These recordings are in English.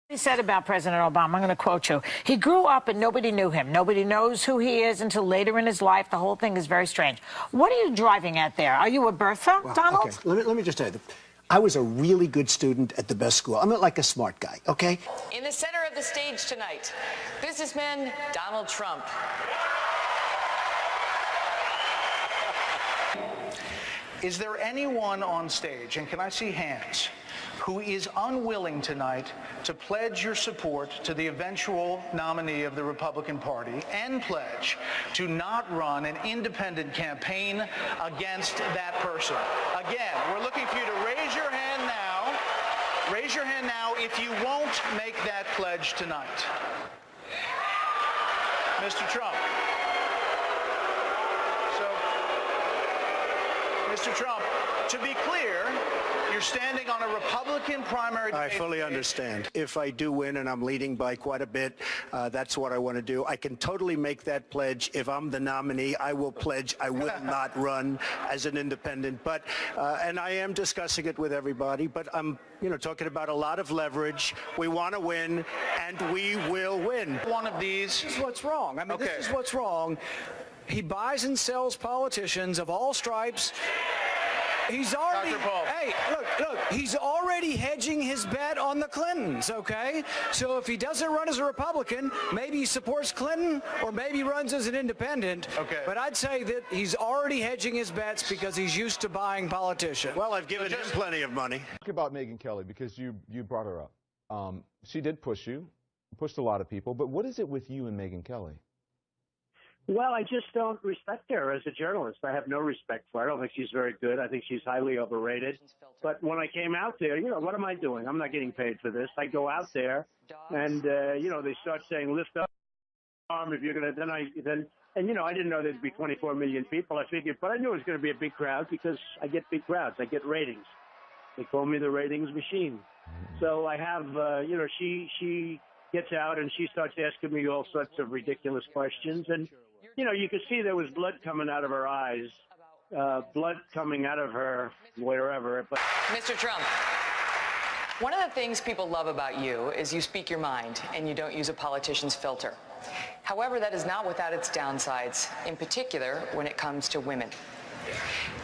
He said about President Obama, I'm going to quote you, he grew up and nobody knew him. Nobody knows who he is until later in his life. The whole thing is very strange. What are you driving at there? Are you a Bertha, well, Donald? Okay, let me just tell you, I was a really good student at the best school. I'm not like a smart guy, okay? In the center of the stage tonight, businessman Donald Trump. Is there anyone on stage, and can I see hands, who is unwilling tonight to pledge your support to the eventual nominee of the Republican Party and pledge to not run an independent campaign against that person? Again, we're looking for you to raise your hand now. Raise your hand now if you won't make that pledge tonight. Mr. Trump. Mr. Trump, to be clear, you're standing on a Republican primary debate. I fully understand. If I do win and I'm leading by quite a bit, that's what I want to do. I can totally make that pledge. If I'm the nominee, I will pledge I will not run as an independent. But and I am discussing it with everybody, but I'm talking about a lot of leverage. We want to win, and we will win. One of these. This is what's wrong. I mean, This is what's wrong. He buys and sells politicians of all stripes. He's already, hey, look, he's already hedging his bet on the Clintons, okay? So if he doesn't run as a Republican, maybe he supports Clinton or maybe runs as an independent. Okay. But I'd say that he's already hedging his bets because he's used to buying politicians. Well, I've given him plenty of money. Talk about Megyn Kelly, because you brought her up. She did push you, pushed a lot of people, but what is it with you and Megyn Kelly? Well, I just don't respect her as a journalist. I have no respect for her. I don't think she's very good. I think she's highly overrated. But when I came out there, what am I doing? I'm not getting paid for this. I go out there and, they start saying, lift up arm if you're going to, I didn't know there'd be 24 million people. I figured, but I knew it was going to be a big crowd because I get big crowds. I get ratings. They call me the ratings machine. So I have, she gets out and she starts asking me all sorts of ridiculous questions. And, you could see there was blood coming out of her eyes, blood coming out of her wherever. But Mr. Trump, one of the things people love about you is you speak your mind and you don't use a politician's filter. However, that is not without its downsides, in particular when it comes to women.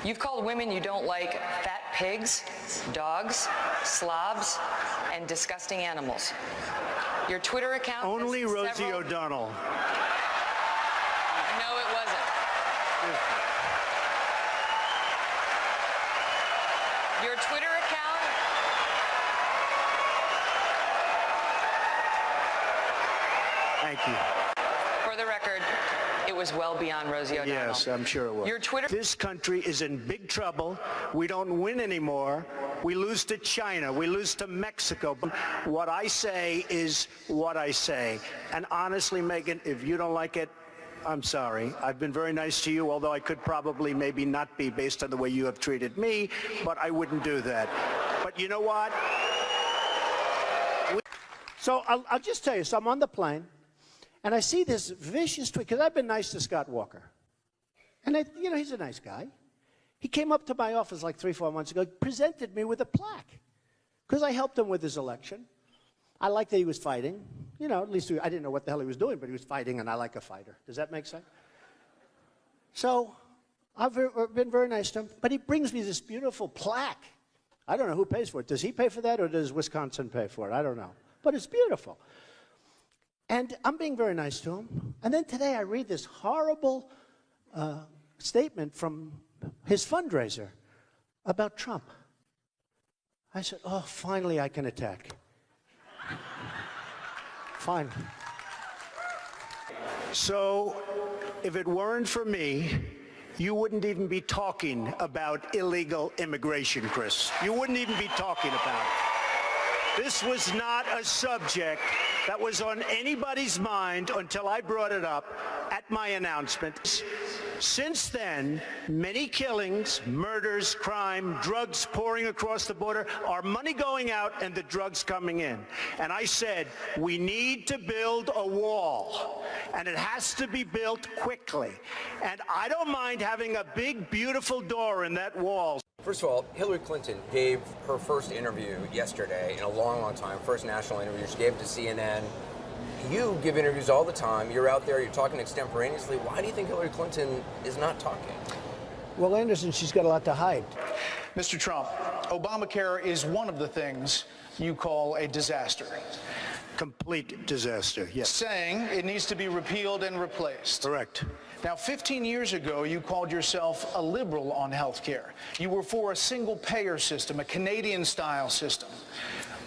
You've called women you don't like fat pigs, dogs, slobs, and disgusting animals. Your Twitter account... Only Rosie O'Donnell. No, it wasn't. Your Twitter account... Thank you. For the record, it was well beyond Rosie O'Donnell. Yes, I'm sure it was. Your Twitter... This country is in big trouble. We don't win anymore. We lose to China. We lose to Mexico. What I say is what I say. And honestly, Megyn, if you don't like it, I'm sorry. I've been very nice to you, although I could probably maybe not be based on the way you have treated me, but I wouldn't do that. But you know what? So I'll just tell you, so I'm on the plane, and I see this vicious tweet, because I've been nice to Scott Walker. And, he's a nice guy. He came up to my office like 3-4 months ago, presented me with a plaque, because I helped him with his election. I liked that he was fighting. At least I didn't know what the hell he was doing, but he was fighting, and I like a fighter. Does that make sense? So I've been very nice to him, but he brings me this beautiful plaque. I don't know who pays for it. Does he pay for that, or does Wisconsin pay for it? I don't know. But it's beautiful. And I'm being very nice to him. And then today I read this horrible statement from his fundraiser about Trump. I said, oh, finally I can attack. Finally. So if it weren't for me, you wouldn't even be talking about illegal immigration, Chris. You wouldn't even be talking about it. This was not a subject that was on anybody's mind until I brought it up at my announcement. Since then, many killings, murders, crime, drugs pouring across the border, our money going out and the drugs coming in. And I said, we need to build a wall, and it has to be built quickly. And I don't mind having a big, beautiful door in that wall. First of all, Hillary Clinton gave her first interview yesterday in a long, long time, first national interview. She gave it to CNN. You give interviews all the time. You're out there, you're talking extemporaneously. Why do you think Hillary Clinton is not talking? Well, Anderson, she's got a lot to hide. Mr. Trump, Obamacare is one of the things you call a disaster. Complete disaster, yes. Saying it needs to be repealed and replaced. Correct. Now, 15 years ago, you called yourself a liberal on health care. You were for a single-payer system, a Canadian-style system.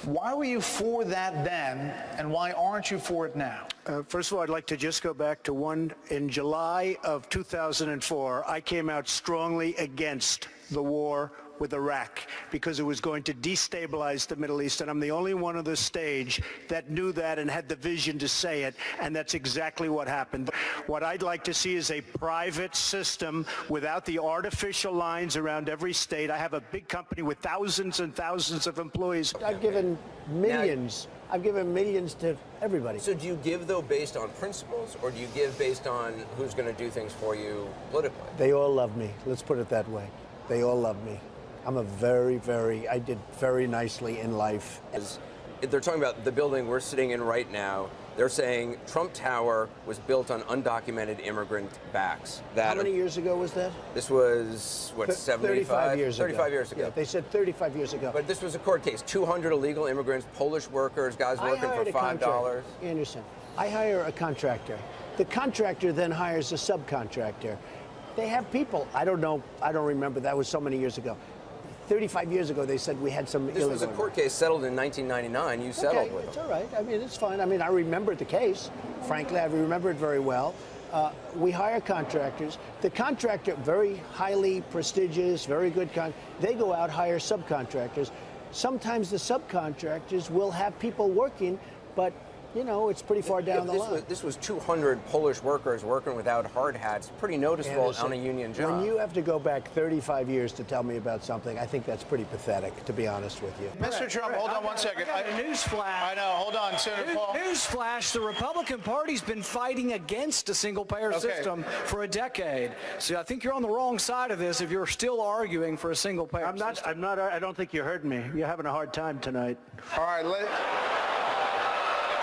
Why were you for that then, and why aren't you for it now? First of all, I'd like to just go back to in July of 2004, I came out strongly against the war with Iraq because it was going to destabilize the Middle East, and I'm the only one on the stage that knew that and had the vision to say it, and that's exactly what happened. What I'd like to see is a private system without the artificial lines around every state. I have a big company with thousands and thousands of employees. I've given millions. I've given millions to everybody. So do you give, though, based on principles, or do you give based on who's going to do things for you politically? They all love me. Let's put it that way. They all love me. I did very nicely in life. They're talking about the building we're sitting in right now. They're saying Trump Tower was built on undocumented immigrant backs. How many years ago was that? This was, what, 35 years ago. 35 years ago. Yeah, they said 35 years ago. But this was a court case. 200 illegal immigrants, Polish workers, guys working for $5. Anderson, I hire a contractor. The contractor then hires a subcontractor. They have people. I don't know. I don't remember. That was so many years ago. 35 years ago, they said we had some illegal. This was a court case settled in 1999. You settled with it's them. all right. I mean, it's fine. I mean, I remember the case. Frankly, I remember it very well. We hire contractors. The contractor, very highly prestigious, very good they go out, hire subcontractors. Sometimes the subcontractors will have people working, but you know, it's pretty far down the line. This was 200 Polish workers working without hard hats. Pretty noticeable on a union job. When you have to go back 35 years to tell me about something, I think that's pretty pathetic, to be honest with you. Mr. Trump, hold on one second. I got a newsflash. I know. Hold on, Senator Paul. Newsflash: the Republican Party's been fighting against a single-payer system for a decade. So I think you're on the wrong side of this if you're still arguing for a single-payer system. I don't think you heard me. You're having a hard time tonight. All right,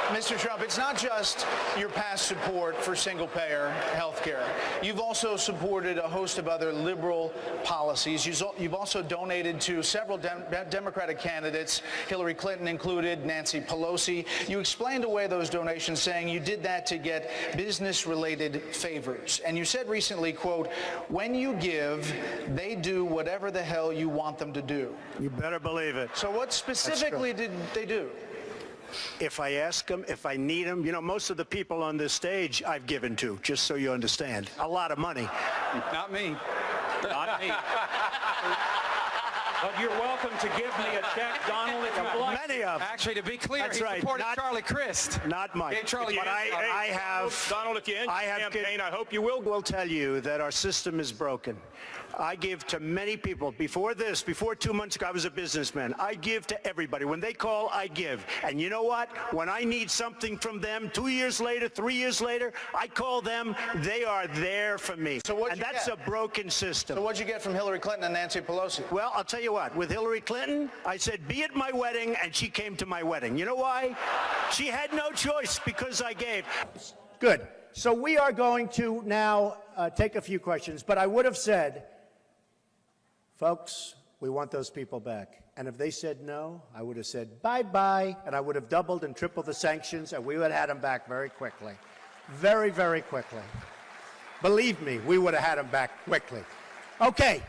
Mr. Trump, it's not just your past support for single-payer health care. You've also supported a host of other liberal policies. You've also donated to several Democratic candidates, Hillary Clinton included, Nancy Pelosi. You explained away those donations, saying you did that to get business-related favors. And you said recently, quote, when you give, they do whatever the hell you want them to do. You better believe it. So what specifically did they do? If I ask them, if I need them, you know, most of the people on this stage I've given to, just so you understand. A lot of money. Not me. Not me. But you're welcome to give me a check, Donald, if you like. Many of them. Actually, to be clear, That's he right. supported Charlie Crist. Not Mike. Hey, Charlie, but I have. Donald, if you end your campaign, I hope you will tell you that our system is broken. I give to many people. Before 2 months ago, I was a businessman. I give to everybody. When they call, I give. And you know what? When I need something from them 2 years later, 3 years later, I call them. They are there for me. And that's a broken system. So what'd you get from Hillary Clinton and Nancy Pelosi? Well, I'll tell you what. With Hillary Clinton, I said, be at my wedding, and she came to my wedding. You know why? She had no choice because I gave. Good. So we are going to now take a few questions. But I would have said, folks, we want those people back. And if they said no, I would have said bye-bye, and I would have doubled and tripled the sanctions, and we would have had them back very quickly. Very, very quickly. Believe me, we would have had them back quickly. Okay,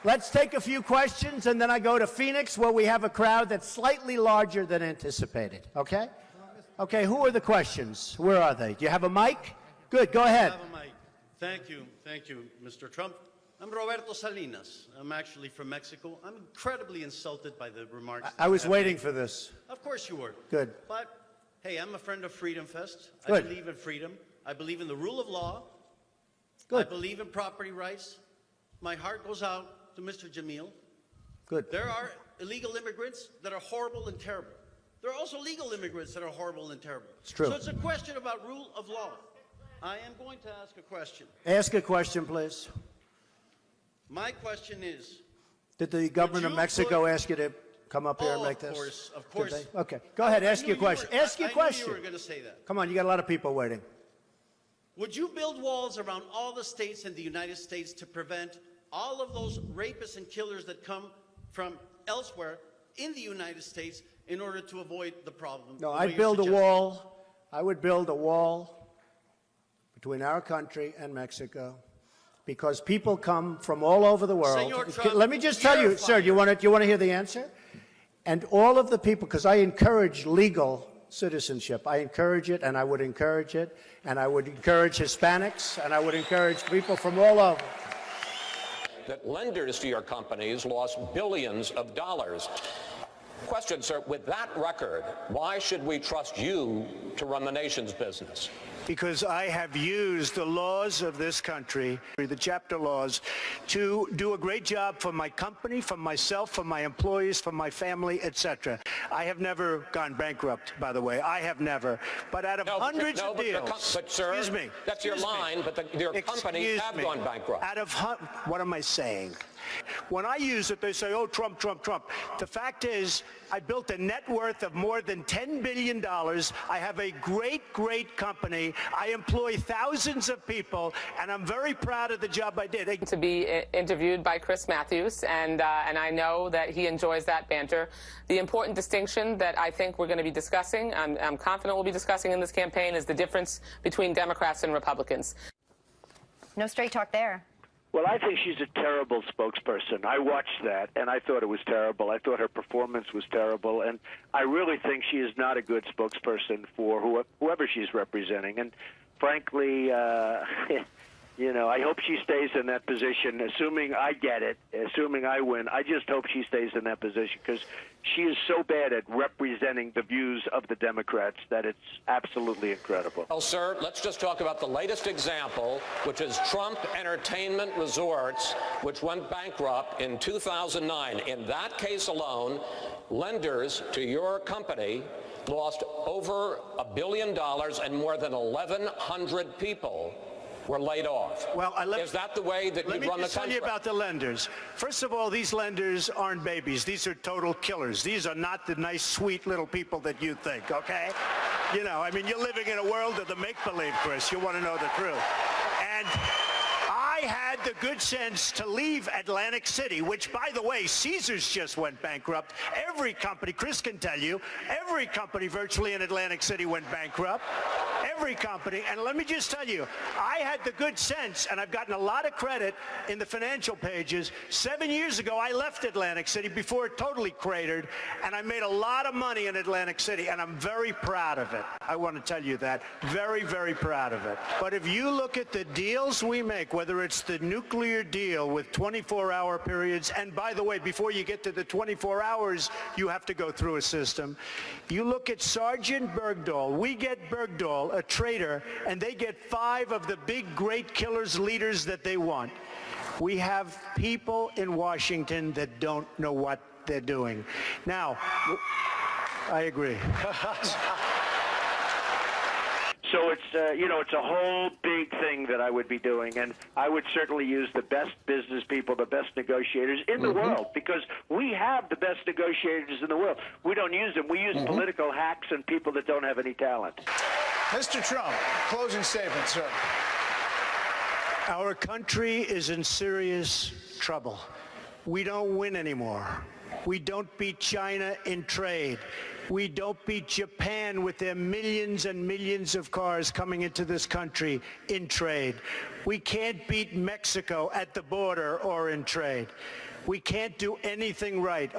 let's take a few questions, and then I go to Phoenix, where we have a crowd that's slightly larger than anticipated. Okay? Okay, who are the questions? Where are they? Do you have a mic? Good, go ahead. I have a mic. Thank you, Mr. Trump. I'm Roberto Salinas. I'm actually from Mexico. I'm incredibly insulted by the remarks. I was waiting for this. Of course you were. Good. But, hey, I'm a friend of Freedom Fest. Good. I believe in freedom. I believe in the rule of law. Good. I believe in property rights. My heart goes out to Mr. Jamil. Good. There are illegal immigrants that are horrible and terrible. There are also legal immigrants that are horrible and terrible. It's true. So it's a question about rule of law. I am going to ask a question. Ask a question, please. My question is, Did the government of Mexico ask you to come up here and make this? Of course. Did they? Okay, go ahead, ask your question. Ask your question. I knew you were going to say that. Come on, you got a lot of people waiting. Would you build walls around all the states in the United States to prevent all of those rapists and killers that come from elsewhere in the United States in order to avoid the problem? No, I'd build a wall. I would build a wall between our country and Mexico because people come from all over the world. Senor Trump, let me just tell you, sir, you want to hear the answer? And all of the people, because I encourage legal citizenship. I encourage it, and I would encourage it, and I would encourage Hispanics, and I would encourage people from all over. That lenders to your companies lost billions of dollars. Question, sir, with that record, why should we trust you to run the nation's business? Because I have used the laws of this country, the chapter laws, to do a great job for my company, for myself, for my employees, for my family, etc. I have never gone bankrupt, by the way. I have never. But out of hundreds of deals, but sir, excuse me, that's your line, but your companies have gone bankrupt. Out of what am I saying? When I use it, they say, oh, Trump, Trump, Trump. The fact is, I built a net worth of more than $10 billion. I have a great, great company. I employ thousands of people, and I'm very proud of the job I did. To be interviewed by Chris Matthews, and I know that he enjoys that banter. The important distinction that I think we're going to be discussing, I'm confident we'll be discussing in this campaign, is the difference between Democrats and Republicans. No straight talk there. Well, I think she's a terrible spokesperson. I watched that, and I thought it was terrible. I thought her performance was terrible, and I really think she is not a good spokesperson for whoever she's representing. And frankly, you know, I hope she stays in that position, assuming I get it, assuming I win. I just hope she stays in that position because she is so bad at representing the views of the Democrats that it's absolutely incredible. Well, sir, let's just talk about the latest example, which is Trump Entertainment Resorts, which went bankrupt in 2009. In that case alone, lenders to your company lost over $1 billion and more than 1,100 people were laid off. Well, is that the way that you run the country? Let me tell you about the lenders. First of all, these lenders aren't babies. These are total killers. These are not the nice, sweet little people that you think, okay? You know, I mean, you're living in a world of the make-believe, Chris. You want to know the truth. And I had the good sense to leave Atlantic City, which, by the way, Caesars just went bankrupt. Every company, Chris can tell you, every company virtually in Atlantic City went bankrupt. Every company. And let me just tell you, I had the good sense, and I've gotten a lot of credit in the financial pages. 7 years ago, I left Atlantic City before it totally cratered, and I made a lot of money in Atlantic City, and I'm very proud of it. I want to tell you that. Very, very proud of it. But if you look at the deals we make, whether it's the nuclear deal with 24-hour periods, and by the way, before you get to the 24 hours, you have to go through a system. You look at Sergeant Bergdahl. We get Bergdahl, a traitor, and they get 5 of the big, great killers, leaders that they want. We have people in Washington that don't know what they're doing. Now, I agree. So it's, you know, it's a whole big thing that I would be doing, and I would certainly use the best business people, the best negotiators in the world, because we have the best negotiators in the world. We don't use them. We use political hacks and people that don't have any talent. Mr. Trump, closing statement, sir. Our country is in serious trouble. We don't win anymore. We don't beat China in trade. We don't beat Japan with their millions and millions of cars coming into this country in trade. We can't beat Mexico at the border or in trade. We can't do anything right.